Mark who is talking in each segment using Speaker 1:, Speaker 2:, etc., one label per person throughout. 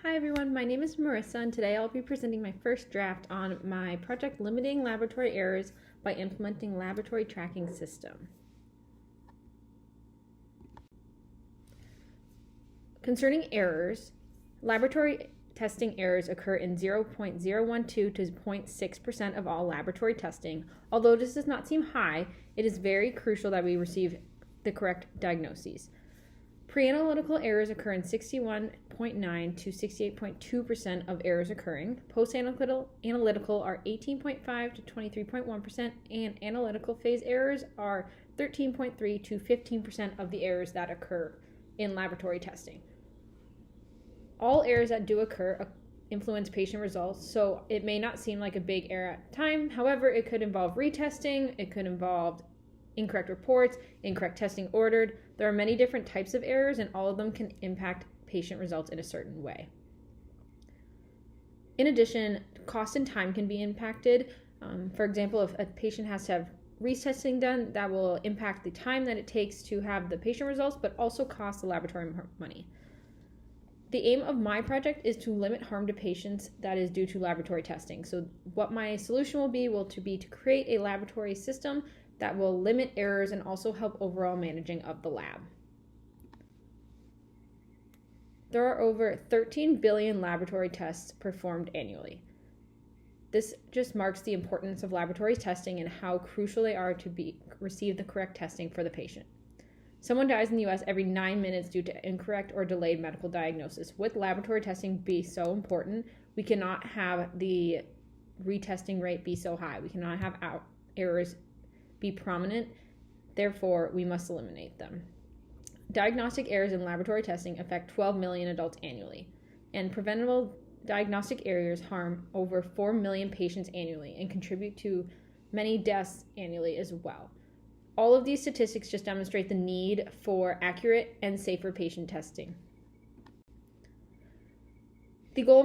Speaker 1: Hi everyone, my name is Marissa and today I'll be presenting my first draft on my project Limiting Laboratory Errors by Implementing Laboratory Tracking System. Concerning errors, laboratory testing errors occur in 0.012 to 0.6% of all laboratory testing. Although this does not seem high, it is very crucial that we receive the correct diagnoses. Pre-analytical errors occur in 61.9 to 68.2% of errors occurring. Post-analytical are 18.5 to 23.1%, and analytical phase errors are 13.3 to 15% of the errors that occur in laboratory testing. All errors that do occur influence patient results, so it may not seem like a big error at the time. However, it could involve retesting, it could involve incorrect reports, incorrect testing ordered. There are many different types of errors, and all of them can impact patient results in a certain way. In addition, cost and time can be impacted. For example, if a patient has to have retesting done, that will impact the time that it takes to have the patient results, but also cost the laboratory money. The aim of my project is to limit harm to patients that is due to laboratory testing. So what my solution will be to create a laboratory system that will limit errors and also help overall managing of the lab. There are over 13 billion laboratory tests performed annually. This just marks the importance of laboratory testing and how crucial they are to receive the correct testing for the patient. Someone dies in the US every 9 minutes due to incorrect or delayed medical diagnosis. With laboratory testing being so important, we cannot have the retesting rate be so high. We cannot have errors be prominent, therefore we must eliminate them. Diagnostic errors in laboratory testing affect 12 million adults annually, and preventable diagnostic errors harm over 4 million patients annually and contribute to many deaths annually as well. All of these statistics just demonstrate the need for accurate and safer patient testing. The goal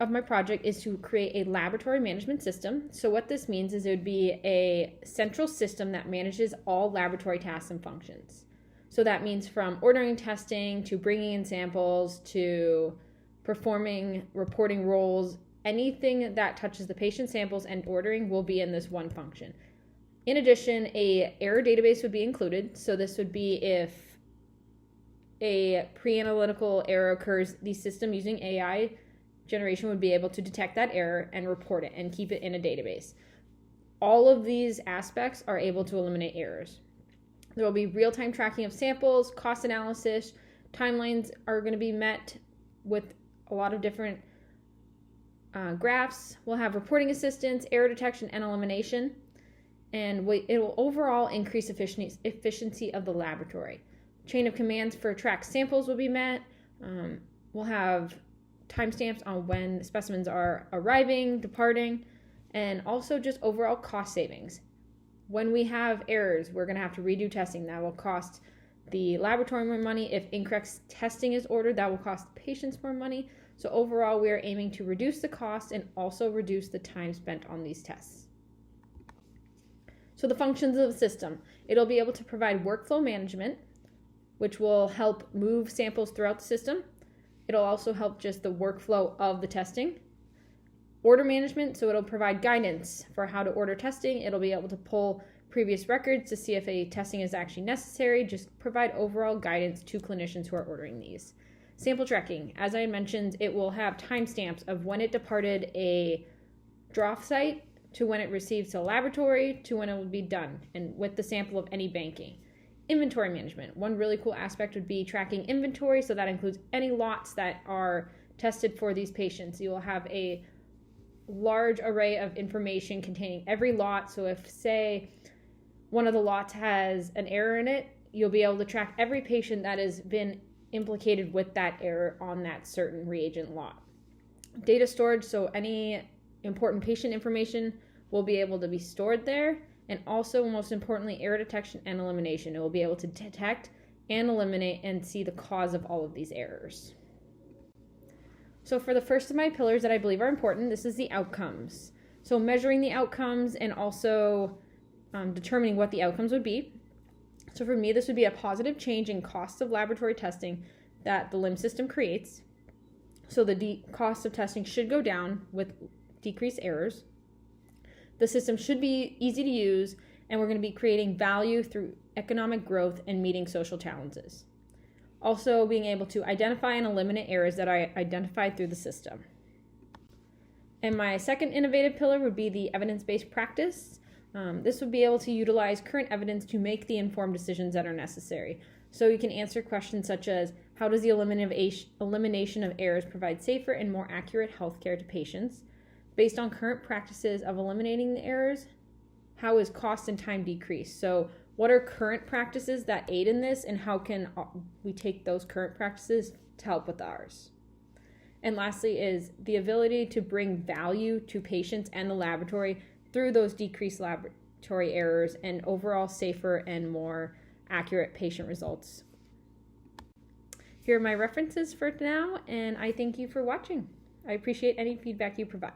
Speaker 1: of my project is to create a laboratory management system. So what this means is it would be a central system that manages all laboratory tasks and functions. So that means from ordering testing to bringing in samples to performing reporting roles, anything that touches the patient samples and ordering will be in this one function. In addition, a error database would be included. So this would be if a pre-analytical error occurs, the system using AI generation would be able to detect that error and report it and keep it in a database. All of these aspects are able to eliminate errors. There will be real-time tracking of samples, cost analysis, timelines are going to be met with a lot of different graphs. We'll have reporting assistance, error detection, and elimination, and it will overall increase efficiency of the laboratory. Chain of commands for tracked samples will be met. We'll have timestamps on when specimens are arriving, departing, and also just overall cost savings. When we have errors, we're going to have to redo testing. That will cost the laboratory more money. If incorrect testing is ordered, that will cost patients more money. So overall, we are aiming to reduce the cost and also reduce the time spent on these tests. So the functions of the system. It'll be able to provide workflow management, which will help move samples throughout the system. It'll also help just the workflow of the testing. Order management, so it'll provide guidance for how to order testing. It'll be able to pull previous records to see if a testing is actually necessary, just provide overall guidance to clinicians who are ordering these. Sample tracking, as I mentioned, it will have timestamps of when it departed a draw site to when it receives a laboratory to when it will be done, and with the sample of any banking. Inventory management. One really cool aspect would be tracking inventory, so that includes any lots that are tested for these patients. You will have a large array of information containing every lot, so if, say, one of the lots has an error in it, you'll be able to track every patient that has been implicated with that error on that certain reagent lot. Data storage, so any important patient information will be able to be stored there. And also, most importantly, error detection and elimination. It will be able to detect and eliminate and see the cause of all of these errors. So for the first of my pillars that I believe are important, this is the outcomes. So measuring the outcomes and also determining what the outcomes would be. So for me, this would be a positive change in costs of laboratory testing that the LIM system creates. So the cost of testing should go down with decreased errors. The system should be easy to use, and we're going to be creating value through economic growth and meeting social challenges. Also, being able to identify and eliminate errors that are identified through the system. And my second innovative pillar would be the evidence-based practice. This would be able to utilize current evidence to make the informed decisions that are necessary. So you can answer questions such as, how does the elimination of errors provide safer and more accurate healthcare to patients? Based on current practices of eliminating the errors, how is cost and time decreased? So what are current practices that aid in this, and how can we take those current practices to help with ours? And lastly is the ability to bring value to patients and the laboratory through those decreased laboratory errors and overall safer and more accurate patient results. Here are my references for now, and I thank you for watching. I appreciate any feedback you provide.